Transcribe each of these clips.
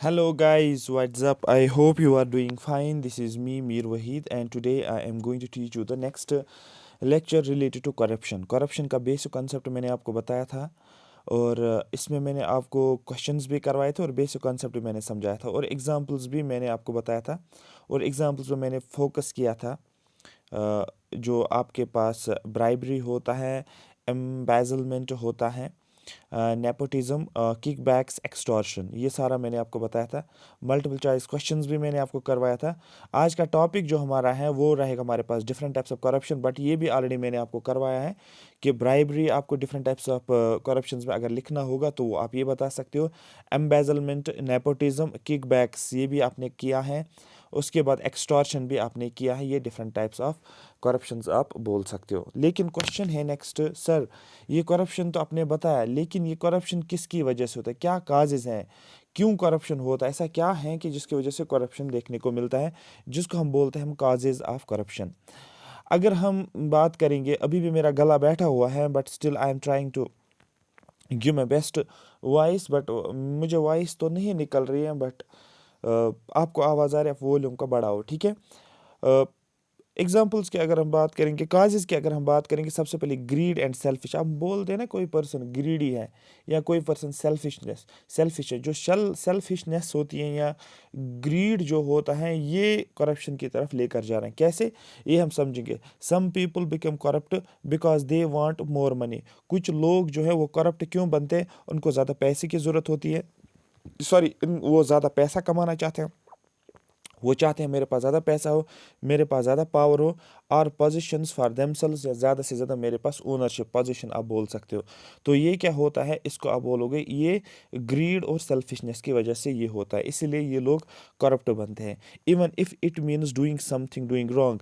Hello guys, what's up? I hope you are doing fine. This is me, Mir Wahid, and today I am going to teach you the next lecture related to corruption. Corruption का basic concept मैंने आपको बताया था और इसमें मैंने आपको questions भी करवाए थे और बेसिक कॉन्सेप्ट भी मैंने समझाया था और एग्जांपल्स भी मैंने आपको बताया था और एग्जांपल्स में मैंने फोकस किया था जो आपके पास ब्राइबरी होता है, एम्बेजलमेंट होता है, नेपोटिज्म, किकबैक्स, एक्सटॉर्शन, ये सारा मैंने आपको बताया था। मल्टीपल चॉइस क्वेश्चंस भी मैंने आपको करवाया था। आज का टॉपिक जो हमारा है वो रहेगा हमारे पास different types of corruption, but ये भी ऑलरेडी मैंने आपको करवाया है कि ब्राइबरी आपको डिफरेंट टाइप्स ऑफ करप्शंस में अगर लिखना होगा तो आप ये बता सकते हो। एम्बेजलमेंट, नेपोटिज्म, किकबैक्स ये भी आपने किया है। उसके बाद एक्सटॉर्शन भी आपने किया है। ये डिफरेंट टाइप्स ऑफ करप्शंस आप बोल सकते हो। लेकिन क्वेश्चन है नेक्स्ट, सर ये करप्शन तो आपने बताया, लेकिन ये करप्शन किसकी वजह से होता है, क्या काजेज हैं, क्यों करप्शन होता है, ऐसा क्या है कि जिसकी वजह से करप्शन देखने को मिलता है, जिसको हम बोलते हैं हम काजेज ऑफ करप्शन। अगर हम बात करेंगे, अभी भी मेरा गला बैठा हुआ है but still I am trying to give my best voice, but मुझे वॉइस तो नहीं निकल रही है, बट आपको आवाज़ आ रही है, आप वॉल्यूम का बढ़ाओ, ठीक है। एग्जाम्पल्स की अगर हम बात करेंगे, काजेज़ की अगर हम बात करेंगे, सबसे पहले ग्रीड एंड सेल्फिश। आप बोलते हैं ना कोई पर्सन ग्रीडी है या कोई पर्सन सेल्फिश है। जो सेल्फिशनेस होती है या ग्रीड जो होता है, ये करप्शन की तरफ लेकर जा रहे हैं। कैसे, ये हम समझेंगे। Some people become corrupt because they want more money. कुछ लोग जो है वो करप्ट क्यों बनते हैं, उनको ज़्यादा पैसे की ज़रूरत होती है, सॉरी, वो ज़्यादा पैसा कमाना चाहते हैं। वो चाहते हैं मेरे पास ज़्यादा पैसा हो, मेरे पास ज़्यादा पावर हो, और पोजीशंस फॉर देमसेल्व्स, या ज़्यादा से ज़्यादा मेरे पास ओनरशिप पोजीशन आप बोल सकते हो। तो ये क्या होता है, इसको आप बोलोगे ये ग्रीड और सेल्फिशनेस की वजह से ये होता है, इसीलिए ये लोग करप्ट बनते हैं। Even if it means doing something, doing wrong,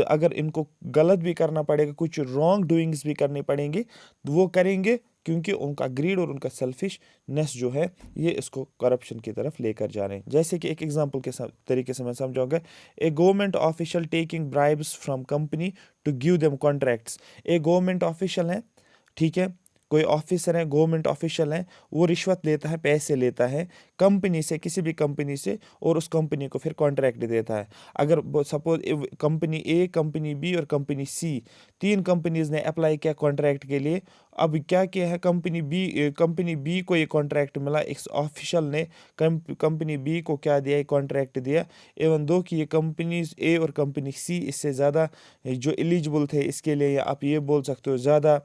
अगर इनको गलत भी करना पड़ेगा, कुछ रॉन्ग डूइंग्स भी करनी पड़ेंगी, तो वो करेंगे, क्योंकि उनका ग्रीड और उनका सेल्फिशनेस जो है ये इसको करप्शन की तरफ लेकर जा रहे हैं। जैसे कि एक एग्जांपल के तरीके से मैं समझाऊंगा। A government official taking bribes from company to give them contracts. एक गवर्नमेंट ऑफिशियल है, ठीक है, कोई ऑफिसर है, गवर्नमेंट ऑफिशियल है, वो रिश्वत लेता है, पैसे लेता है कंपनी से, किसी भी कंपनी से, और उस कंपनी को फिर कॉन्ट्रैक्ट देता है। अगर सपोज कंपनी ए, कंपनी बी और कंपनी सी, तीन कंपनीज ने अप्लाई किया कॉन्ट्रैक्ट के लिए। अब क्या किया है, कंपनी बी को ये कॉन्ट्रैक्ट मिला, इस ऑफिशियल ने कंपनी बी को क्या दिया, कॉन्ट्रैक्ट दिया। एवं दो कि ये कंपनीज ए और कंपनी सी इससे ज़्यादा जो एलिजिबल थे इसके लिए, या आप ये बोल सकते हो ज़्यादा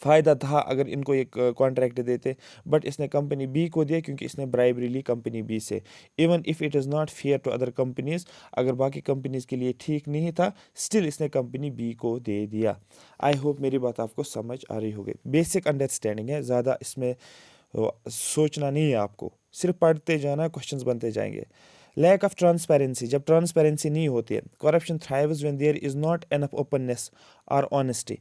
फ़ायदा था अगर इनको एक कॉन्ट्रैक्ट देते, बट इसने कंपनी बी को दिया क्योंकि इसने ब्राइबरी ली कंपनी बी से। Even if it is not fair to other companies, अगर बाकी कंपनीज के लिए ठीक नहीं था, स्टिल इसने कंपनी बी को दे दिया। आई होप मेरी बात आपको समझ आ रही होगी। बेसिक अंडरस्टैंडिंग है, ज़्यादा इसमें सोचना नहीं है आपको, सिर्फ पढ़ते जाना, क्वेश्चंस बनते जाएंगे। लैक ऑफ ट्रांसपेरेंसी, जब ट्रांसपेरेंसी नहीं होती है, corruption thrives when there is not enough openness और ऑनेस्टी।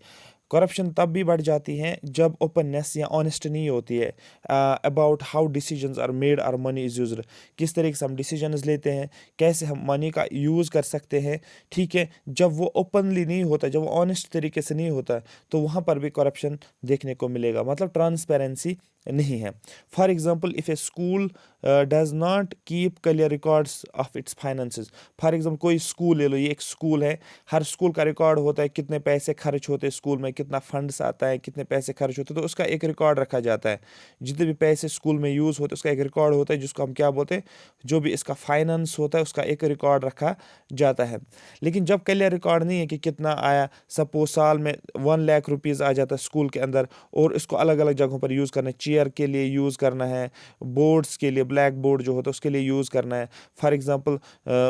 करप्शन तब भी बढ़ जाती है जब ओपननेस या ऑनेस्ट नहीं होती है about how decisions are made और मनी इज़ यूज्ड। किस तरीके से हम डिसीजंस लेते हैं, कैसे हम मनी का यूज़ कर सकते हैं, ठीक है। जब वो ओपनली नहीं होता, जब वो ऑनेस्ट तरीके से नहीं होता, तो वहाँ पर भी करप्शन देखने को मिलेगा, मतलब ट्रांसपेरेंसी नहीं है। For example, if a school does not keep clear records of its finances. For example कोई स्कूल ले लो, ये एक स्कूल है, हर स्कूल का रिकॉर्ड होता है, कितने पैसे खर्च होते हैं स्कूल में, कितना फंड्स आता है, कितने पैसे खर्च होते हैं, तो उसका एक रिकॉर्ड रखा जाता है। जितने भी पैसे स्कूल में यूज़ होते हैं उसका एक रिकॉर्ड होता है, जिसको हम क्या बोलते हैं, जो भी इसका फाइनेंस होता है उसका एक रिकॉर्ड रखा जाता है। लेकिन जब क्लियर रिकॉर्ड नहीं है कि कितना आया, सपोज साल में 1 लाख रुपीज़ आ जाता है स्कूल के अंदर, और इसको अलग अलग जगहों पर यूज़ करना है, चेयर के लिए यूज़ करना है, बोर्ड्स के लिए, ब्लैक बोर्ड जो होता है उसके लिए यूज़ करना है। फॉर एग्ज़ाम्पल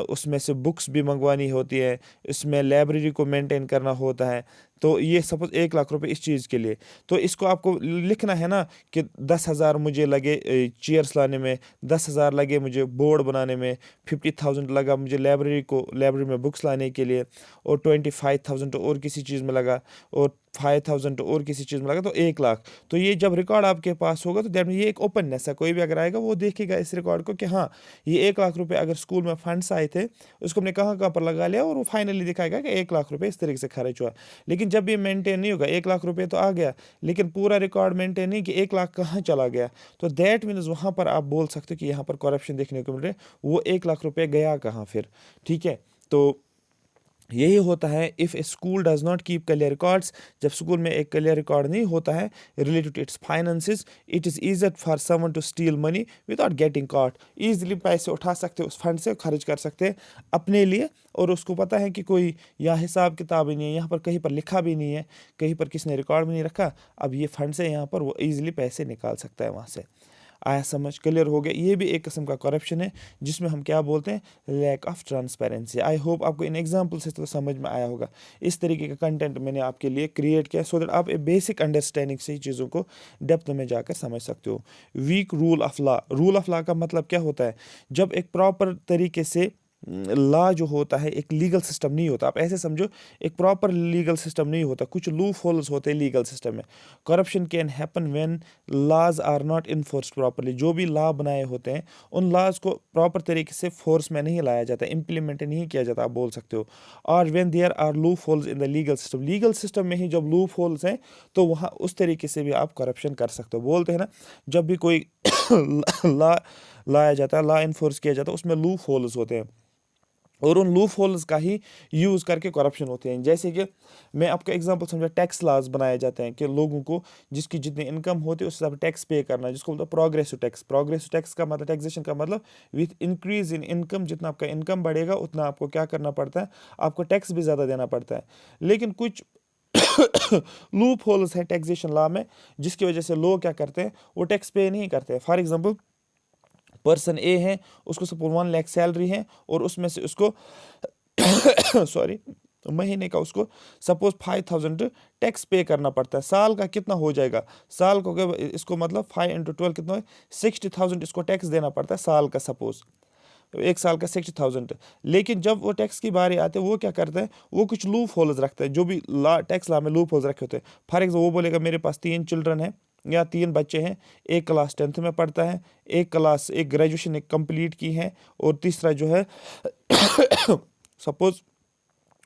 उसमें से बुक्स भी मंगवानी होती है, इसमें लाइब्रेरी को मेंटेन करना होता है, तो ये सपोज 1 लाख रुपए इस चीज़ के लिए, तो इसको आपको लिखना है ना कि 10,000 मुझे लगे चेयर्स लाने में, 10,000 लगे मुझे बोर्ड बनाने में, 50,000 लगा मुझे लाइब्रेरी में बुक्स लाने के लिए, और 25,000 और किसी चीज़ में लगा, और 5,000 और किसी चीज़ में लगा, तो 1 लाख। तो ये जब रिकॉर्ड आपके पास होगा तो दैट मीन ये एक ओपननेस है, कोई भी अगर आएगा वो देखेगा इस रिकॉर्ड को कि हाँ, ये 1 लाख रुपए अगर स्कूल में फंड्स आए थे, उसको हमने कहाँ कहाँ पर लगा लिया, और वो फाइनली दिखाएगा कि 1 लाख रुपए इस तरीके से खर्च हुआ। लेकिन लेकिन जब ये मेंटेन नहीं होगा, 1 लाख रुपए तो आ गया लेकिन पूरा रिकॉर्ड मेंटेन नहीं कि 1 लाख कहाँ चला गया, तो दैट मीन्स वहाँ पर आप बोल सकते हो कि यहाँ पर करप्शन देखने को मिल रहा है, वो 1 लाख रुपए गया कहाँ फिर। ठीक है, तो यही होता है if a school does not keep clear records, जब स्कूल में एक क्लियर रिकॉर्ड नहीं होता है related to its finances, it is easier for someone to steal money without getting caught. Easily पैसे उठा सकते हैं, उस फंड से खर्च कर सकते हैं अपने लिए, और उसको पता है कि कोई यहाँ हिसाब किताब ही नहीं है, यहाँ पर कहीं पर लिखा भी नहीं है, कहीं पर किसने रिकॉर्ड भी नहीं रखा, अब ये फंड से यहाँ पर वो ईजिली पैसे निकाल सकता है वहाँ से। आया समझ, क्लियर हो गया। ये भी एक किस्म का करप्शन है जिसमें हम क्या बोलते हैं, lack of transparency. I hope आपको इन एग्जांपल से तो समझ में आया होगा। इस तरीके का कंटेंट मैंने आपके लिए क्रिएट किया सो दैट आप एक बेसिक अंडरस्टैंडिंग से ही चीज़ों को डेप्थ में जाकर समझ सकते हो। Weak rule of law, rule of law का मतलब क्या होता है, जब एक प्रॉपर तरीके से लॉ जो होता है, एक लीगल सिस्टम नहीं होता। आप ऐसे समझो, एक प्रॉपर लीगल सिस्टम नहीं होता, कुछ लूप होल्स होते हैं लीगल सिस्टम में। Corruption can happen when laws are not enforced properly, जो भी लॉ बनाए होते हैं उन लॉज को प्रॉपर तरीके से फोर्स में नहीं लाया जाता, इम्प्लीमेंट नहीं किया जाता, आप बोल सकते हो। और when there are loopholes in the legal system, legal system में ही जब लूप होल्स हैं तो वहाँ उस तरीके से भी आप करप्शन कर सकते हो। बोलते हैं ना, जब भी कोई लॉ लाया जाता है, लॉ इन्फोर्स किया जाता है, उसमें लूप होल्स होते हैं और उन लूप होल्स का ही यूज़ करके करप्शन होते हैं। जैसे कि मैं आपको एग्जांपल समझा, टैक्स लॉज बनाए जाते हैं कि लोगों को जिसकी जितनी इनकम होती है उस हिसाब से टैक्स पे करना है, जिसको बोलते हैं प्रोग्रेसिव टैक्स। प्रोग्रेसिव टैक्स का मतलब, टैक्सेशन का मतलब, विथ इंक्रीज इन इनकम, जितना आपका इनकम बढ़ेगा उतना आपको क्या करना पड़ता है, आपको टैक्स भी ज़्यादा देना पड़ता है। लेकिन कुछ लूप होल्स हैं टैक्सेशन लॉ में जिसकी वजह से लोग क्या करते हैं, वो टैक्स पे नहीं करते। फॉर एग्जाम्पल, पर्सन ए है, उसको सपोज 1 लाख सैलरी है और उसमें से उसको सॉरी महीने का उसको सपोज 5,000 टैक्स पे करना पड़ता है। साल का कितना हो जाएगा, साल को इसको मतलब 5 × 12 कितना है, 60,000 इसको टैक्स देना पड़ता है साल का, सपोज एक साल का 60,000। लेकिन जब वो टैक्स की बारी आते हैं वो क्या करते हैं, वो कुछ लूप होल्स रखते हैं, जो भी लॉ टैक्स लॉ में लूप होल्स रखे होते हैं। फॉर एग्जाम्पल, वो बोलेगा मेरे पास 3 चिल्ड्रन है या 3 बच्चे हैं, एक क्लास 10th में पढ़ता है, एक ग्रेजुएशन एक कंप्लीट की है और तीसरा जो है सपोज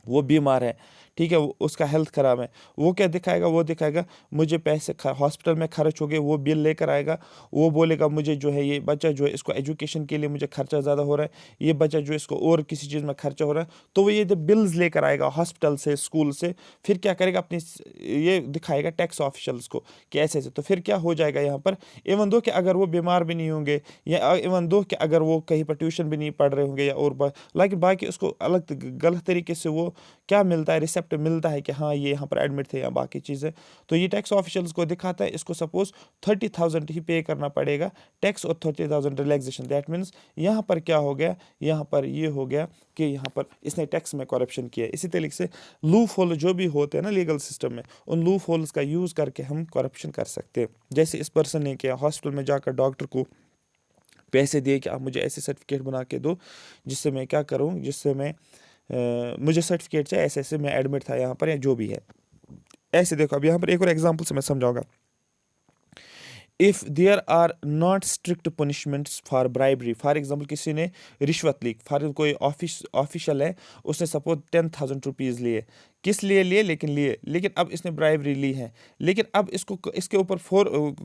वो बीमार है, ठीक है, उसका हेल्थ ख़राब है। वो क्या दिखाएगा, वो दिखाएगा मुझे पैसे हॉस्पिटल में खर्च हो गए, वो बिल लेकर आएगा। वो बोलेगा मुझे जो है ये बच्चा जो है इसको एजुकेशन के लिए मुझे खर्चा ज़्यादा हो रहा है, ये बच्चा जो है इसको और किसी चीज़ में खर्चा हो रहा है, तो वो ये जब बिल्स लेकर आएगा हॉस्पिटल से, स्कूल से, फिर क्या करेगा, अपनी ये दिखाएगा टैक्स ऑफिशल्स को कि ऐसे ऐसे। तो फिर क्या हो जाएगा यहाँ पर, इवन दो कि अगर वो बीमार भी नहीं होंगे, या इवन दो कि अगर वो कहीं पर ट्यूशन भी नहीं पढ़ रहे होंगे या और लेकिन बाकी उसको अलग गलत तरीके से वो क्या मिलता है, रिसेप्ट मिलता है कि हाँ ये यहाँ पर एडमिट थे या बाकी चीज़ें, तो ये टैक्स ऑफिशियल्स को दिखाता है। इसको सपोज 30,000 ही पे करना पड़ेगा टैक्स और 30,000 रिलैक्सेशन। दैट मीन्स यहाँ पर क्या हो गया, यहाँ पर ये हो गया कि यहाँ पर इसने टैक्स में करप्शन किया। इसी तरीके से लूप होल जो भी होते हैं ना लीगल सिस्टम में, उन लूप होल्स का यूज़ करके हम करप्शन कर सकते हैं। जैसे इस पर्सन ने किया, हॉस्पिटल में जाकर डॉक्टर को पैसे दिए कि आप मुझे ऐसे सर्टिफिकेट बना के दो जिससे मैं क्या करूँ, जिससे मैं मुझे सर्टिफिकेट चाहिए, ऐसे ऐसे मैं एडमिट था यहाँ पर या जो भी है। ऐसे देखो, अब यहाँ पर एक और एग्जांपल से मैं समझाऊंगा। If there are not strict punishments for bribery, for example किसी ने रिश्वत ली, फॉर कोई ऑफिशियल है, उसने सपोज 10,000 रुपीज़ लिए, किस लिए लिए, लेकिन अब इसने ब्राइबरी ली है, लेकिन अब इसको इसके ऊपर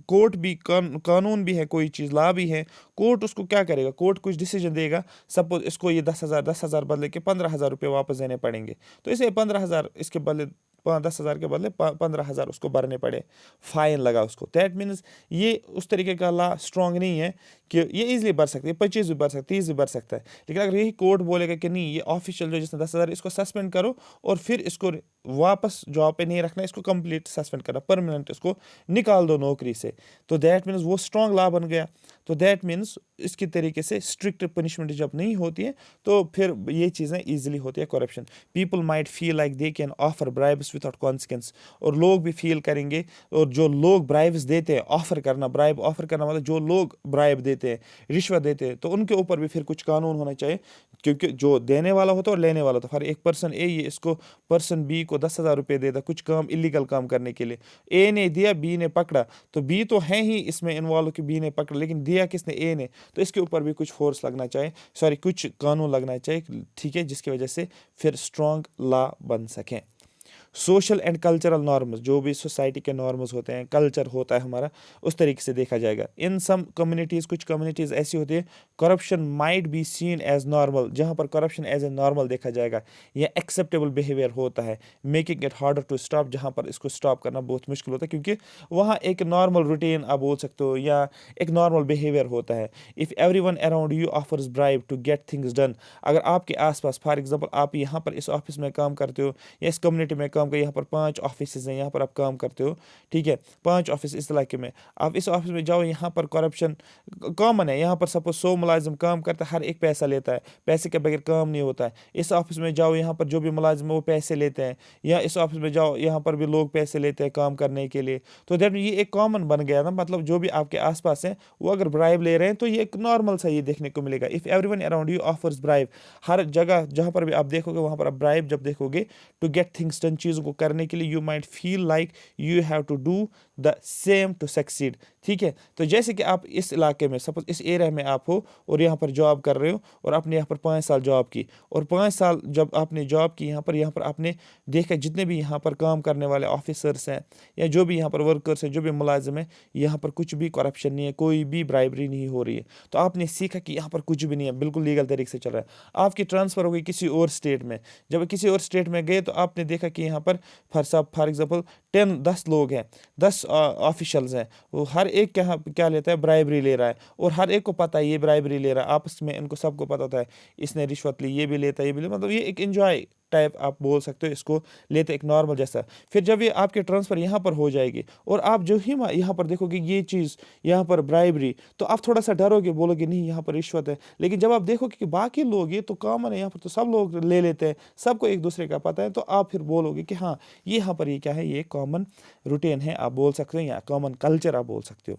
कोर्ट भी कानून भी है, कोई चीज़ लॉ भी है, कोर्ट उसको क्या करेगा, कोर्ट कुछ डिसीजन देगा, सपोज इसको ये 10,000 बदले के 15,000 रुपये वापस देने पड़ेंगे, तो इसे 15,000 इसके बदले 10,000 के बदले 15,000 उसको भरने पड़े, फाइन लगा उसको। दैट मीन्स ये उस तरीके का लॉ स्ट्रॉन्ग नहीं है कि ये इजीली भर सकती है, 25 भी भर सकती है, 30 भी भर सकता है। लेकिन अगर यही कोर्ट बोलेगा कि नहीं, ये ऑफिशियल जो जिसने 10,000 इसको सस्पेंड करो और फिर इसको वापस जॉब पे नहीं रखना, इसको कंप्लीट सस्पेंड करना, परमानेंट इसको निकाल दो नौकरी से, तो दैट मीन्स वो स्ट्रॉन्ग लॉ बन गया। तो दैट मीन्स इसकी तरीके से स्ट्रिक्ट पनिशमेंट जब नहीं होती है तो फिर ये चीज़ें ईजिली होती है corruption. People might feel like they can offer bribes without consequence, और लोग भी फील करेंगे, और जो लोग ब्राइब्स देते हैं, ब्राइब ऑफर करना मतलब जो लोग ब्राइब देते हैं, रिश्वत देते हैं, तो उनके ऊपर भी फिर कुछ कानून होना चाहिए, क्योंकि जो देने वाला होता है और लेने वाला होता है। फॉर एक पर्सन ए, ये इसको पर्सन बी को 10,000 रुपये देता कुछ काम, इलीगल काम करने के लिए, ए ने दिया, बी ने पकड़ा, तो बी तो है ही इसमें इन्वॉल्व कि बी ने पकड़ा, लेकिन दिया किसने, ए ने, तो इसके ऊपर भी कुछ फोर्स लगना चाहिए, कुछ कानून लगना चाहिए, ठीक है, जिसकी वजह से फिर स्ट्रॉन्ग लॉ बन सकें। सोशल एंड कल्चरल नॉर्म्स, जो भी सोसाइटी के नॉर्म्स होते हैं, कल्चर होता है हमारा, उस तरीके से देखा जाएगा। इन सम कम्युनिटीज़, कुछ कम्युनिटीज़ ऐसी होती है corruption might be seen as normal, जहाँ पर करप्शन एज ए नॉर्मल देखा जाएगा या एक्सेप्टेबल बिहेवियर होता है, making it harder to stop, जहाँ पर इसको स्टॉप करना बहुत मुश्किल होता है, क्योंकि वहाँ एक नॉर्मल रूटीन आप बोल सकते हो या एक नॉर्मल बिहेवियर होता है। If everyone around you offers bribe to get things done, अगर आपके आसपास फॉर एग्जाम्पल आप यहाँ पर इस ऑफिस में काम करते हो या इस कम्युनिटी में काम करते हो, यहाँ पर 5 ऑफिस हैं, यहाँ पर आप काम करते हो, ठीक है, 5 ऑफिस इस इलाके में, आप इस ऑफिस में जाओ, यहाँ पर करप्शन कॉमन है। यहाँ पर सपोज 100 मुलाजिम काम करता है, हर एक पैसा लेता है, पैसे के बगैर काम नहीं होता है। इस ऑफिस में जाओ, यहाँ पर जो भी मुलाजिम है वो पैसे लेते हैं, या इस ऑफिस में जाओ, यहाँ पर भी लोग पैसे लेते हैं काम करने के लिए। तो दैट ये एक कॉमन बन गया ना, मतलब जो भी आपके आसपास है वो अगर ब्राइब ले रहे हैं तो ये एक नॉर्मल सा ये देखने को मिलेगा। If everyone around you offers bribe, हर जगह जहाँ पर भी आप देखोगे वहाँ पर आप ब्राइब जब देखोगे टू गेट थिंग्स डन, चीज़ों को करने के लिए, you might feel like you have to do the same to succeed. ठीक है, तो जैसे कि आप इस इलाके में सपोज इस एरिया में आप हो और यहाँ पर जॉब कर रहे हो और आपने यहाँ पर 5 साल जॉब की, और 5 साल जब आपने जॉब की यहाँ पर आपने देखा जितने भी यहाँ पर काम करने वाले ऑफिसर्स हैं या जो भी यहाँ पर वर्कर्स हैं, जो भी मुलाजिम हैं, यहाँ पर कुछ भी करप्शन नहीं है, कोई भी ब्राइबरी नहीं हो रही है। तो आपने सीखा कि यहाँ पर कुछ भी नहीं है, बिल्कुल लीगल तरीके से चल रहा है। आपकी ट्रांसफ़र हो गई किसी और स्टेट में, जब किसी और स्टेट में गए तो आपने देखा कि यहाँ पर फॉर एग्जाम्पल 10 लोग हैं, 10 ऑफिशल्स हैं, वो हर एक क्या लेता है, ब्राइबरी ले रहा है, और हर एक को पता है ये ब्राइबरी ले रहा है, आपस में इनको सबको पता होता है इसने रिश्वत ली, ये भी लेता है, ये भी लेता, मतलब ये एक एंजॉय टाइप आप बोल सकते हो इसको, लेते एक नॉर्मल जैसा। फिर जब ये आपके ट्रांसफ़र यहाँ पर हो जाएगी और आप जो ही यहाँ पर देखोगे ये चीज़, यहाँ पर ब्राइबरी, तो आप थोड़ा सा डरोगे, बोलोगे नहीं यहाँ पर रिश्वत है। लेकिन जब आप देखोगे कि बाकी लोग ये तो कॉमन है, यहाँ पर तो सब लोग ले लेते हैं, सबको एक दूसरे का पता है, तो आप फिर बोलोगे कि हाँ ये यहाँ पर ये क्या है, ये कॉमन रूटीन है आप बोल सकते हो, या कॉमन कल्चर आप बोल सकते हो।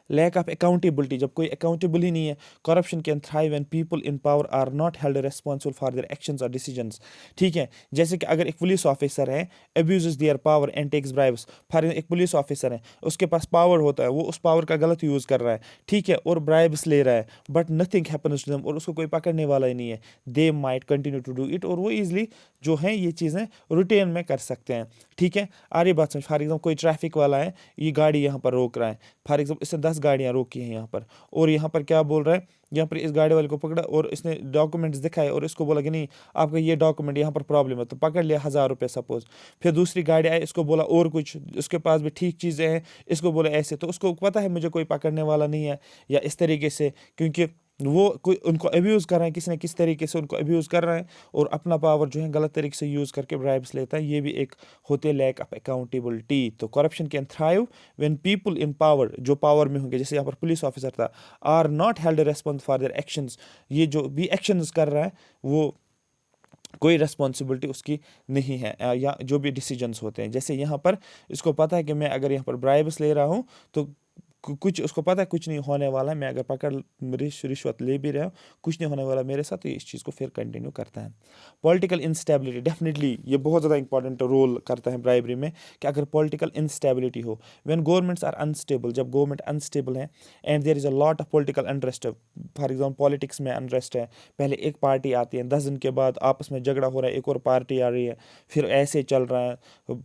लैक ऑफ अकाउंटेबिलिटी, जब कोई अकाउंटेबल ही नहीं है, corruption can thrive when people in power are not held responsible for their actions और डिसीजंस। ठीक है, जैसे कि अगर एक पुलिस ऑफिसर है, abuses their power and takes bribes, for एक पुलिस ऑफिसर है, उसके पास पावर होता है, वो उस पावर का गलत यूज़ कर रहा है, ठीक है, और ब्राइब्स ले रहा है, but nothing happens to them, और उसको कोई पकड़ने वाला ही नहीं है, they might continue to do it, और वो ईजिली जो है ये चीज़ें रूटीन में कर सकते हैं। ठीक है, आगे बात समझ, फॉर एग्जाम्पल कोई ट्रैफिक वाला है, ये गाड़ी यहाँ पर रोक रहा है, फॉर एग्जाम्पल इसने 10 गाड़ियाँ रोकी हैं यहाँ पर, और यहाँ पर क्या बोल रहा है, यहाँ पर इस गाड़ी वाले को पकड़ा और इसने डॉक्यूमेंट्स दिखाए और इसको बोला कि नहीं आपका ये डॉक्यूमेंट यहाँ पर प्रॉब्लम है, तो पकड़ लिया 1000 रुपये सपोज। फिर दूसरी गाड़ी आई, इसको बोला और कुछ, उसके पास भी ठीक चीज़ें हैं, इसको बोला ऐसे, तो उसको पता है मुझे कोई पकड़ने वाला नहीं है, या इस तरीके से, क्योंकि वो कोई उनको अब्यूज़ कर रहे हैं, किसी न किस तरीके से उनको अब्यूज़ कर रहे हैं और अपना पावर जो है गलत तरीके से यूज़ करके ब्राइब्स लेता है, ये भी एक होते लैक ऑफ अकाउंटेबिलिटी। तो corruption can thrive when people in power, जो पावर में होंगे, जैसे यहाँ पर पुलिस ऑफिसर था, are not held response for their actions, ये जो भी एक्शंस कर रहा है वो कोई रिस्पॉन्सिबिलिटी उसकी नहीं है, या जो भी डिसीजंस होते हैं, जैसे यहाँ पर इसको पता है कि मैं अगर यहाँ पर ब्राइब्स ले रहा हूँ तो कुछ उसको पता है कुछ नहीं होने वाला है, मैं अगर पकड़ रिश्वत ले भी रहा हूँ कुछ नहीं होने वाला मेरे साथ, तो ये इस चीज़ को फिर कंटिन्यू करता है। पॉलिटिकल इंस्टेबिलिटी, डेफिनेटली ये बहुत ज़्यादा इंपॉर्टेंट रोल करता है ब्राइबरी में, कि अगर पॉलिटिकल इंस्टेबिलिटी हो, व्हेन गवर्नमेंट्स आर अनस्टेबल, जब गवर्नमेंट अनस्टेबल है, and there is a lot of political unrest, for example politics में अनरेस्ट है, पहले एक पार्टी आती है, 10 दिन के बाद आपस में झगड़ा हो रहा है, एक और पार्टी आ रही है, फिर ऐसे चल रहा है,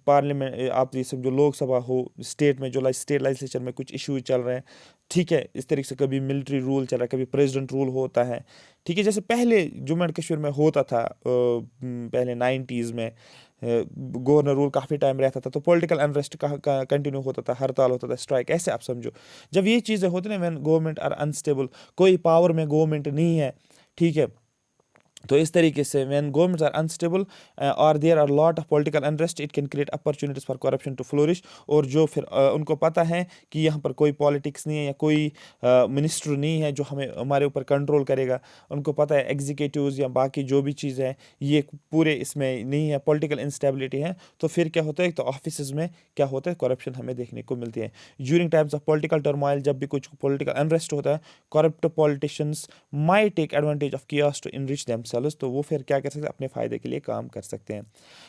पार्लियामेंट आप ये समझो लोकसभा हो, स्टेट में जो स्टेट लेजिस्लेचर में कुछ इशू चल रहे हैं, ठीक है, इस तरीके से कभी मिलिट्री रूल चल रहा है, कभी प्रेसिडेंट रूल होता है, ठीक है, जैसे पहले जम्मू एंड कश्मीर में होता था, पहले 90s में गवर्नर रूल काफ़ी टाइम रहता था, तो पॉलिटिकल अनरेस्ट का कंटिन्यू होता था, हड़ताल होता था, स्ट्राइक, ऐसे आप समझो। जब ये चीज़ें होती ना, व्हेन गवर्नमेंट आर अनस्टेबल, कोई पावर में गवर्नमेंट नहीं है, ठीक है, तो इस तरीके से व्हेन गवर्नमेंट्स आर अनस्टेबल और there are lot of political unrest, it can create opportunities for corruption to flourish, और जो फिर उनको पता है कि यहाँ पर कोई पॉलिटिक्स नहीं है या कोई मिनिस्टर नहीं है जो हमें हमारे ऊपर कंट्रोल करेगा, उनको पता है एग्जीक्यूटिव्स या बाकी जो भी चीज़ें हैं ये पूरे इसमें नहीं है, पॉलिटिकल इंस्टेबिलिटी है, तो फिर क्या होता है, तो ऑफिस में क्या होता है, करप्शन हमें देखने को मिलती है। During times of political turmoil, जब भी कुछ पॉलिटिकल अनरेस्ट होता है, corrupt politicians might take advantage of chaos to enrich them, तो वो फिर क्या कर सकते हैं, अपने फ़ायदे के लिए काम कर सकते हैं।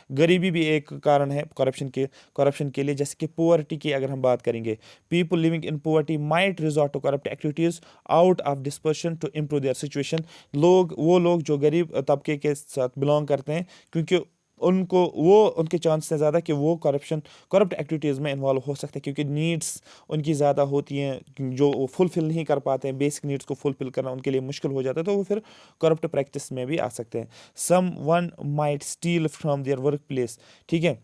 गरीबी भी एक कारण है करप्शन के लिए, जैसे कि पुअर्टी की अगर हम बात करेंगे, people living in poverty might resort to corrupt activities out of desperation to improve their situation, वो लोग जो गरीब तबके के साथ बिलोंग करते हैं, क्योंकि उनको वो उनके चांस है ज़्यादा कि वो करप्ट एक्टिविटीज़ में इन्वॉल्व हो सकते हैं, क्योंकि नीड्स उनकी ज़्यादा होती हैं जो वो फुलफ़िल नहीं कर पाते हैं, बेसिक नीड्स को फुलफ़िल करना उनके लिए मुश्किल हो जाता है, तो वो फिर करप्ट प्रैक्टिस में भी आ सकते हैं। Someone might steal from their workplace, ठीक है,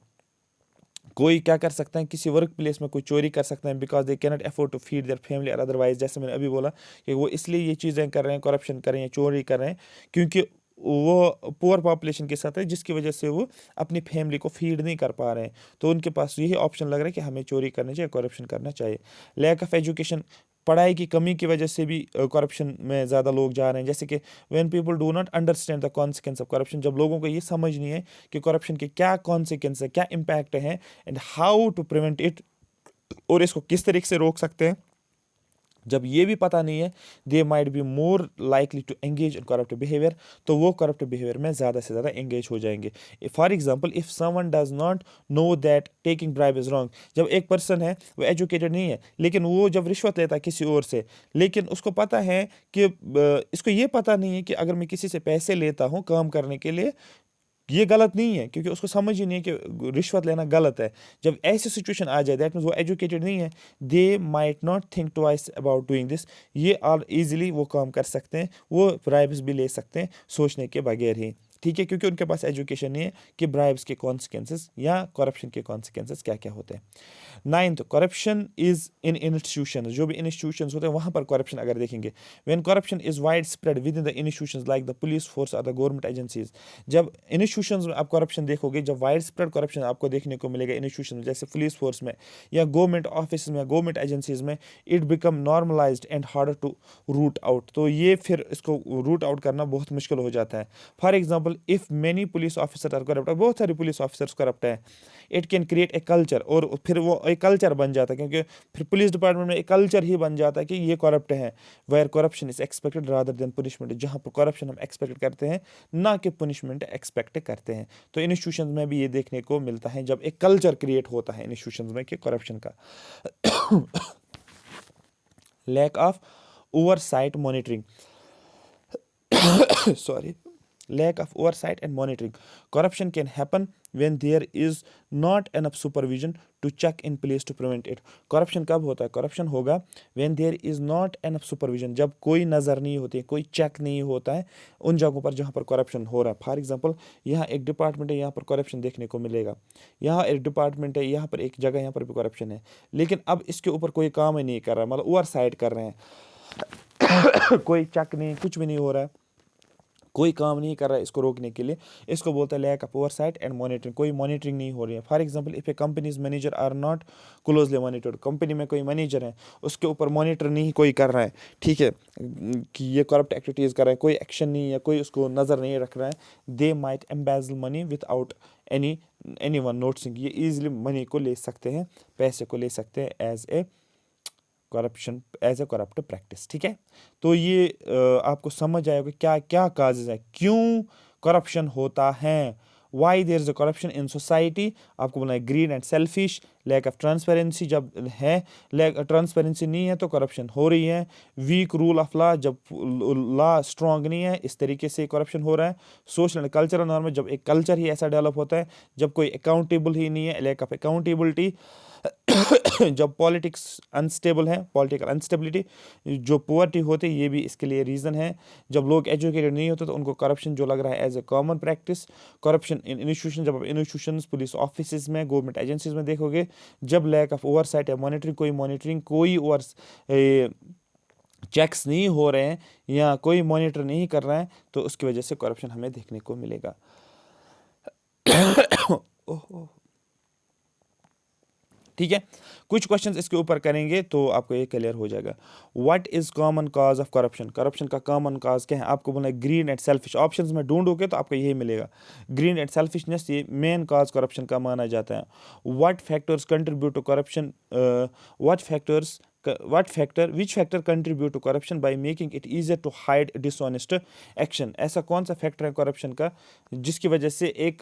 कोई क्या कर सकता है, किसी वर्क प्लेस में कोई चोरी कर सकता है, because they cannot afford to feed their family और अदरवाइज, जैसे मैंने अभी बोला कि वो इसलिए ये चीज़ें कर रहे हैं, करप्शन कर रहे हैं, चोरी कर रहे हैं, क्योंकि वो पुअर पॉपुलेशन के साथ है, जिसकी वजह से वो अपनी फैमिली को फीड नहीं कर पा रहे हैं, तो उनके पास यही ऑप्शन लग रहा है कि हमें चोरी करनी चाहिए, करप्शन करना चाहिए। लैक ऑफ एजुकेशन, पढ़ाई की कमी की वजह से भी करप्शन में ज़्यादा लोग जा रहे हैं, जैसे कि when people do not understand the consequence of corruption, जब लोगों को ये समझ नहीं है कि करप्शन के क्या कॉन्सिक्वेंस है, क्या इम्पैक्ट है, and how to prevent it, और इसको किस तरीके से रोक सकते हैं, जब ये भी पता नहीं है, they might be more likely to engage in corrupt behaviour, तो वो करप्ट बिहेवियर में ज़्यादा से ज़्यादा एंगेज हो जाएंगे। For example, if someone does not know that taking bribe is wrong, जब एक पर्सन है वो एजुकेटेड नहीं है, लेकिन वो जब रिश्वत लेता है किसी और से, लेकिन उसको पता है कि इसको ये पता नहीं है कि अगर मैं किसी से पैसे लेता हूँ काम करने के लिए, ये गलत नहीं है, क्योंकि उसको समझ ही नहीं है कि रिश्वत लेना गलत है। जब ऐसी सिचुएशन आ जाए, दैट मीन्स वो एजुकेटेड नहीं है, they might not think twice about doing this, ये और इजीली वो काम कर सकते हैं, वो ब्राइब्स भी ले सकते हैं सोचने के बगैर ही, ठीक है, क्योंकि उनके पास एजुकेशन नहीं है कि ब्राइब्स के कॉन्सिक्वेंसेस या करप्शन के कॉन्सिक्वेंसेस क्या क्या होते हैं। Ninth, corruption is in institution, जो भी इंस्टीट्यूशन होते हैं वहाँ पर करप्शन अगर देखेंगे, when corruption is wide spread with in the institution like the police force और द गवर्नमेंट एजेंसीज, जब इंस्टीट्यूशन में आप करप्शन देखोगे, जब वाइड स्प्रेड करप्शन आपको देखने को मिलेगा इंस्टीट्यूशन में, जैसे पुलिस फोर्स में या गवर्नमेंट ऑफिस में, गवर्नमेंट एजेंसीज में, it become normalised and harder to root out, तो ये फिर इसको रूट आउट करना बहुत मुश्किल हो जाता है। For example, if many police officer are corrupt, बहुत सारे पुलिस ऑफिसर्स करप्ट हैं, it can create a culture, और फिर वो एक कल्चर बन जाता है, क्योंकि फिर पुलिस डिपार्टमेंट में एक कल्चर ही बन जाता है कि ये करप्ट है, where corruption is expected rather than punishment, जहाँ पर करप्शन हम एक्सपेक्ट करते हैं ना कि पनिशमेंट एक्सपेक्ट करते हैं। तो इंस्टीट्यूशन में भी ये देखने को मिलता है, जब एक कल्चर क्रिएट होता है इंस्टीट्यूशन में कि करप्शन का। Lack of oversight monitoring, sorry, lack of oversight and monitoring, corruption can happen when there is not enough supervision to check in place to prevent it, corruption कब होता है, corruption होगा when there is not enough supervision, जब कोई नज़र नहीं होती है, कोई चेक नहीं होता है उन जगहों पर जहाँ पर करप्शन हो रहा है। फॉर एग्जांपल, यहाँ एक डिपार्टमेंट है, यहाँ पर करप्शन देखने को मिलेगा, यहाँ एक डिपार्टमेंट है, यहाँ पर एक जगह, यहाँ पर भी करप्शन है, लेकिन अब इसके ऊपर कोई काम ही नहीं कर रहा है, मतलब ओवरसाइट कर रहे हैं, कोई चेक नहीं, कुछ भी नहीं हो रहा है, कोई काम नहीं कर रहा है इसको रोकने के लिए, इसको बोलता है lack of oversight and monitoring, कोई मॉनिटरिंग नहीं हो रही है। For example, if a company's manager are not closely monitored, company में कोई मैनेजर है उसके ऊपर मॉनिटर नहीं कोई कर रहा है, ठीक है, कि ये करप्ट एक्टिविटीज़ कर रहा है, कोई एक्शन नहीं है, कोई उसको नज़र नहीं रख रहा है, they might embezzle money without anyone noticing, ये ईजिली मनी को ले सकते हैं, पैसे को ले सकते हैं as a corruption, as a corrupt practice, ठीक है। तो ये आपको समझ आएगा क्या क्या काजेज है, क्यों करप्शन होता है, why there is a corruption in society, आपको बोला है greed and selfish, lack of transparency, जब है लैक ट्रांसपेरेंसी नहीं है तो करप्शन हो रही है, वीक रूल ऑफ लॉ, जब लॉ स्ट्रांग नहीं है इस तरीके से करप्शन हो रहा है, सोशल एंड कल्चरल नॉर्म, जब एक कल्चर ही ऐसा डेवलप होता है, जब कोई अकाउंटेबल ही नहीं है, लैक ऑफ अकाउंटेबिलिटी, जब पॉलिटिक्स अनस्टेबल है, पॉलिटिकल अनस्टेबिलिटी, जो पुअर्टी होते हैं ये भी इसके लिए रीज़न है, जब लोग एजुकेटेड नहीं होते तो उनको करप्शन जो लग रहा है as a common practice, corruption in institution, जब आप इंस्टीट्यूशन पुलिस ऑफिस में, गवर्नमेंट एजेंसीज में देखोगे, जब लैक ऑफ ओवरसाइट या मॉनिटरिंग कोई ओवर चेक्स नहीं हो रहे हैं या कोई मॉनिटर नहीं कर रहा है, तो उसकी वजह से करप्शन हमें देखने को मिलेगा। ठीक है, कुछ क्वेश्चंस इसके ऊपर करेंगे तो आपको ये क्लियर हो जाएगा। What is common cause of corruption, corruption का कॉमन काज क्या है, आपको बोला ग्रीन एंड सेल्फिश, ऑप्शंस में ढूंढोगे तो आपको यही मिलेगा, ग्रीन एंड सेल्फिशनेस ये मेन काज करप्शन का माना जाता है। What factors contribute to corruption, which factor contribute to corruption by making it easier to hide dishonest action, ऐसा कौन सा फैक्टर है करप्शन का जिसकी वजह से एक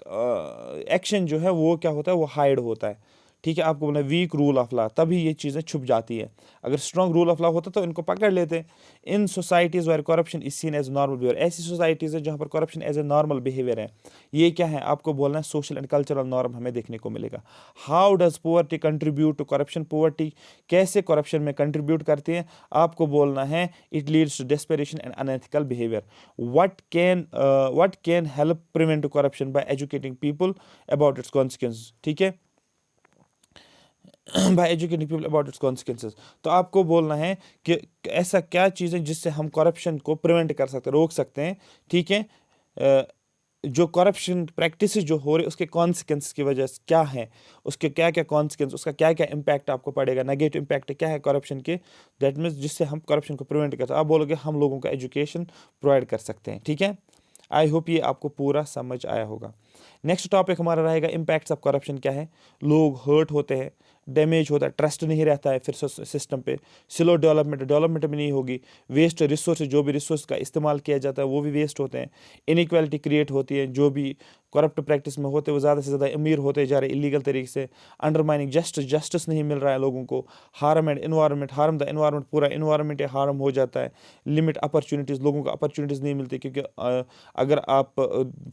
एक्शन जो है वो क्या होता है, वो हाइड होता है, ठीक है, आपको बोला वीक रूल ऑफ लॉ, तभी ये चीज़ें छुप जाती है। अगर स्ट्रॉन्ग रूल ऑफ लॉ होता तो इनको पकड़ लेते। In societies where corruption is seen as normal behaviour, ऐसी सोसाइटीज़ है जहाँ पर corruption as a normal behaviour है। ये क्या है, आपको बोलना है सोशल एंड कल्चरल नॉर्म हमें देखने को मिलेगा। How does poverty contribute to corruption, poverty कैसे करप्शन में कंट्रीब्यूट करती है, आपको बोलना है it leads to desperation and unethical behaviour. What can help prevent corruption by educating people about its consequences, ठीक है, by educating people about its consequences. तो आपको बोलना है कि ऐसा क्या चीज़ है जिससे हम करप्शन को प्रिवेंट कर सकते हैं, रोक सकते हैं, ठीक है। जो करप्शन प्रैक्टिस जो हो रही है उसके कॉन्सिक्वेंस की वजह से क्या है, उसके क्या क्या कॉन्सिक्वेंस, उसका क्या क्या इम्पैक्ट आपको पड़ेगा, नेगेटिव इम्पैक्ट क्या है करप्शन के, दैट मीन्स जिससे हम करप्शन को प्रिवेंट कर सकते हैं। आप बोलोगे हम लोगों का एजुकेशन प्रोवाइड कर सकते हैं, ठीक है। आई होप ये आपको पूरा समझ आया होगा। नेक्स्ट टॉपिक हमारा रहेगा इम्पैक्ट्स ऑफ करप्शन क्या है। लोग हर्ट होते हैं, डैमेज होता है, ट्रस्ट नहीं रहता है फिर सिस्टम पे, स्लो डेवलपमेंट भी नहीं होगी, वेस्ट रिसोर्स, जो भी रिसोर्स का इस्तेमाल किया जाता है वो भी वेस्ट होते हैं, इनइक्वालिटी क्रिएट होती है, जो भी करप्ट प्रैक्टिस में होते हैं वो ज़्यादा से ज़्यादा अमीर होते जा रहे इलीगल तरीके से, अंडरमाइनिंग जस्टिस नहीं मिल रहा है लोगों को, हार्म द इन्वायरमेंट, पूरा इन्वायरमेंट हार्म हो जाता है, लिमिट अपॉर्चुनिटीज़, लोगों को अपॉर्चुनिटीज़ नहीं मिलती, क्योंकि अगर आप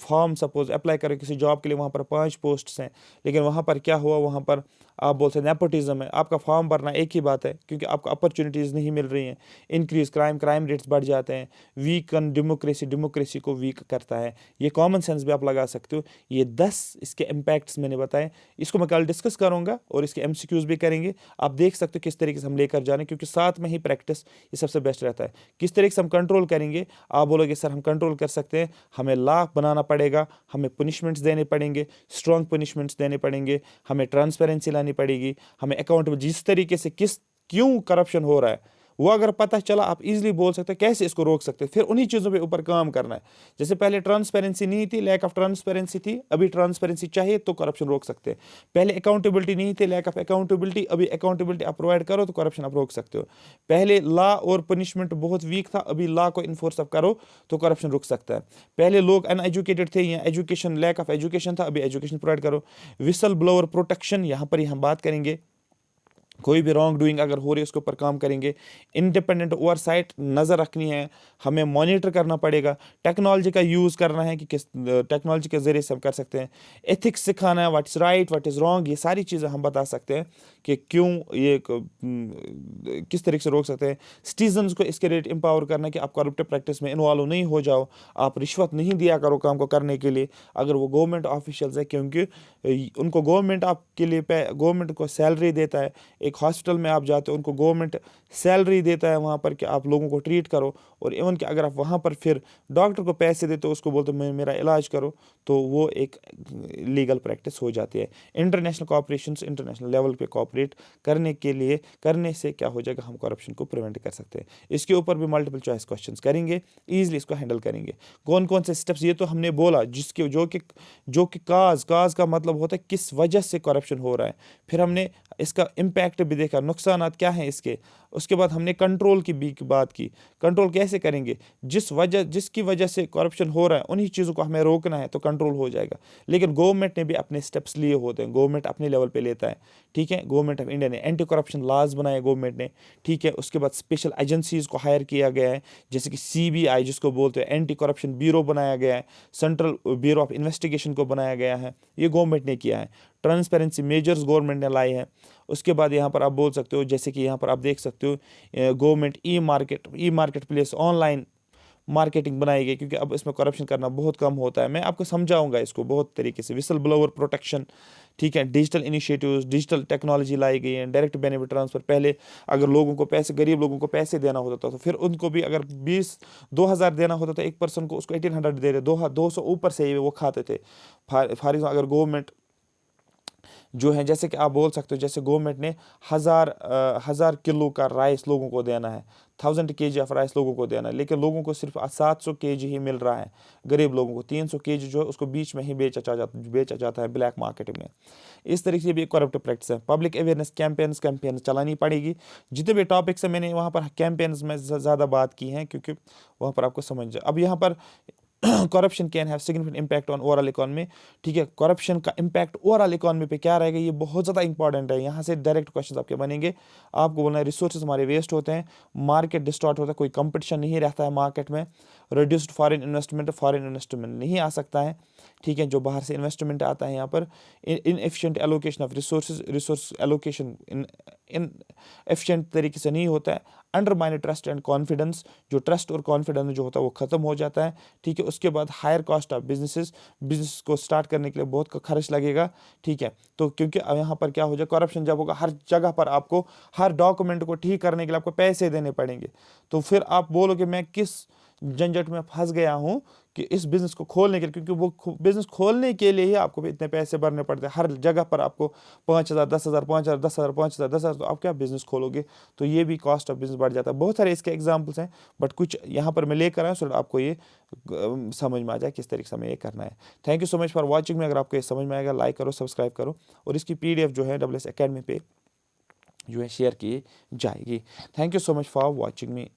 फॉर्म सपोज अप्लाई करें किसी जॉब के लिए, वहाँ पर 5 पोस्ट्स हैं, लेकिन वहाँ पर क्या हुआ, वहाँ पर आप बोलते हैं नेपोटिज्म है, आपका फॉर्म भरना एक ही बात है, क्योंकि आपको अपॉर्चुनिटीज़ नहीं मिल रही हैं, इंक्रीज क्राइम रेट्स बढ़ जाते हैं, वीकन डेमोक्रेसी को वीक करता है। ये कॉमन सेंस भी आप लगा सकते हो। ये 10 इसके इम्पैक्ट्स मैंने बताए, इसको मैं कल डिस्कस करूँगा और इसके MCQs भी करेंगे। आप देख सकते हो किस तरीके से हम लेकर जा रहे हैं, क्योंकि साथ में ही प्रैक्टिस ये सबसे बेस्ट रहता है। किस तरीके से हम कंट्रोल करेंगे, आप बोलोगे सर हम कंट्रोल कर सकते हैं, हमें लॉ बनाना पड़ेगा, हमें पनिशमेंट्स देने पड़ेंगे, स्ट्रॉन्ग पनिशमेंट्स देने पड़ेंगे, हमें ट्रांसपेरेंसी लानी पड़ेगी, हमें अकाउंटेबल, जिस तरीके से क्यों करप्शन हो रहा है वो अगर पता चला, आप इजीली बोल सकते हैं कैसे इसको रोक सकते हैं। फिर उन्हीं चीज़ों पे ऊपर काम करना है। जैसे पहले ट्रांसपेरेंसी नहीं थी, लैक ऑफ ट्रांसपेरेंसी थी, अभी ट्रांसपेरेंसी चाहिए तो करप्शन रोक सकते हैं। पहले अकाउंटेबिलिटी नहीं थी, लैक ऑफ अकाउंटेबिलिटी, अभी अकाउंटेबिलिटी आप प्रोवाइड करो तो करप्शन आप रोक सकते हो। पहले लॉ और पनिशमेंट बहुत वीक था, अभी लॉ को इन्फोर्स आप करो तो करप्शन रुक सकता है। पहले लोग अनएजुकेटेड थे या एजुकेशन, लैक ऑफ एजुकेशन था, अभी एजुकेशन प्रोवाइड करो। विसल ब्लोअर प्रोटेक्शन, यहाँ पर ही हम बात करेंगे, कोई भी रॉन्ग डूइंग अगर हो रही है उसके ऊपर काम करेंगे। इंडिपेंडेंट ओवरसाइट, नज़र रखनी है, हमें मॉनिटर करना पड़ेगा, टेक्नोलॉजी का यूज़ करना है कि किस टेक्नोलॉजी के ज़रिए से हम कर सकते हैं, एथिक्स सिखाना है, what is right what is wrong, ये सारी चीज़ें हम बता सकते हैं कि क्यों ये किस तरीके से रोक सकते हैं। सिटीजन्स को इसके रेट एम्पावर करना कि आप करप्टिव प्रैक्टिस में इन्वॉल्व नहीं हो जाओ, आप रिश्वत नहीं दिया करो काम को करने के लिए, अगर वो गवर्नमेंट ऑफिशियल्स है, क्योंकि उनको गवर्नमेंट आपके लिए गवर्नमेंट को सैलरी देता है। एक हॉस्पिटल में आप जाते हो, उनको गवर्नमेंट सैलरी देता है वहाँ पर कि आप लोगों को ट्रीट करो, और इवन कि अगर आप वहाँ पर फिर डॉक्टर को पैसे देते हो, उसको बोलते हो मेरा इलाज करो, तो वो एक लीगल प्रैक्टिस हो जाती है। इंटरनेशनल कोऑपरेशंस, इंटरनेशनल लेवल पे कोऑपरेट करने से क्या हो जाएगा, हम करप्शन को प्रिवेंट कर सकते हैं। इसके ऊपर भी मल्टीपल चॉइस क्वेश्चंस करेंगे, ईजिली इसको हैंडल करेंगे। कौन कौन से स्टेप्स, ये तो हमने बोला, जिसके जो कि काज का मतलब होता है किस वजह से करप्शन हो रहा है, फिर हमने इसका इम्पैक्ट भी देखा, नुकसानात क्या हैं इसके, उसके बाद हमने कंट्रोल की भी बात की, कंट्रोल कैसे करेंगे, जिसकी वजह से करप्शन हो रहा है उन्हीं चीज़ों को हमें रोकना है तो कंट्रोल हो जाएगा। लेकिन गवर्नमेंट ने भी अपने स्टेप्स लिए होते हैं, गवर्नमेंट अपने लेवल पे लेता है, ठीक है। गवर्नमेंट ऑफ इंडिया ने एंटी करप्शन लॉज बनाए गवर्नमेंट ने, ठीक है। उसके बाद स्पेशल एजेंसीज को हायर किया गया है, जैसे कि CBI जिसको बोलते हैं, एंटी करप्शन ब्यूरो बनाया गया है, सेंट्रल ब्यूरो ऑफ इन्वेस्टिगेशन को बनाया गया है, ये गवर्नमेंट ने किया है। ट्रांसपेरेंसी मेजर्स गवर्नमेंट ने लाए हैं। उसके बाद यहाँ पर आप बोल सकते हो, जैसे कि यहाँ पर आप देख सकते हो, government e market place, online marketing बनाई गई, क्योंकि अब इसमें करप्शन करना बहुत कम होता है। मैं आपको समझाऊंगा इसको बहुत तरीके से। विसल ब्लोअर प्रोटेक्शन, ठीक है। डिजिटल इनिशिएटिव्स, डिजिटल टेक्नोलॉजी लाई गई है। डायरेक्ट बेनिफिट ट्रांसफर, पहले अगर लोगों को पैसे, गरीब लोगों को पैसे देना होता था तो फिर उनको भी अगर 2,000 देना होता था एक पर्सन को, उसको 1,800 दे रहे, 200 ऊपर से ही वो खाते थे। फॉर एग्जाम्पल अगर गवर्नमेंट जो है, जैसे कि आप बोल सकते हो, जैसे गवर्नमेंट ने 1,000 किलो का राइस लोगों को देना है, 1,000 kg ऑफ राइस लोगों को देना है, लेकिन लोगों को सिर्फ 700 kg ही मिल रहा है। गरीब लोगों को 300 kg जो है उसको बीच में ही बेचा जाता है ब्लैक मार्केट में। इस तरीके से भी एक करप्ट प्रैक्टिस है। पब्लिक अवेयरनेस कैंपेन्स चलानी पड़ेगी। जितने भी टॉपिक्स हैं मैंने वहाँ पर कैंपेन्स में ज़्यादा बात की हैं, क्योंकि वहाँ पर आपको समझ जाए। अब यहाँ पर corruption can have significant impact on overall economy. ठीक है, करप्शन का इम्पैक्ट ओवरऑल इकोनॉमी पे क्या रहेगा, ये बहुत ज़्यादा इंपॉर्टेंट है। यहाँ से डायरेक्ट क्वेश्चन आपके बनेंगे। आपको बोलना है रिसोर्सेज हमारे वेस्ट होते हैं, मार्केट डिस्टॉर्ट होता है, कोई कंपटीशन नहीं रहता है मार्केट में, रिड्यूस्ड फॉरेन इन्वेस्टमेंट नहीं आ सकता है। ठीक है, जो बाहर से इन्वेस्टमेंट आता है यहाँ पर, inefficient allocation of resource allocation in efficient तरीके से नहीं होता है। अंडरमाइन ट्रस्ट एंड कॉन्फिडेंस, जो ट्रस्ट और कॉन्फिडेंस जो होता है वो ख़त्म हो जाता है। ठीक है, उसके बाद हायर कॉस्ट ऑफ बिजनेस को स्टार्ट करने के लिए बहुत खर्च लगेगा। ठीक है, तो क्योंकि अब यहाँ पर क्या हो जाए, करप्शन जब होगा, हर जगह पर आपको हर डॉक्यूमेंट को ठीक करने के लिए आपको पैसे देने पड़ेंगे। तो फिर आप बोलोगे मैं किस झंझट में फंस गया हूँ कि इस बिज़नेस को खोलने के लिए, क्योंकि वो बिज़नेस खोलने के लिए ही आपको इतने पैसे भरने पड़ते हैं। हर जगह पर आपको 5,000, 10,000, 5,000, 10,000, 5,000, 10,000, तो आप क्या बिज़नेस खोलोगे। तो ये भी कॉस्ट ऑफ बिज़नेस बढ़ जाता है। बहुत सारे इसके एग्जाम्पल्स हैं, बट कुछ यहाँ पर मैं लेकर आया सो आपको ये समझ में आ जाए किस तरीके से हमें ये करना है। Thank you so much for watching में। अगर आपको ये समझ में आएगा, लाइक करो, सब्सक्राइब करो, और इसकी PDF जो है WS Academy पे जो है शेयर की जाएगी। Thank you so much for watching me.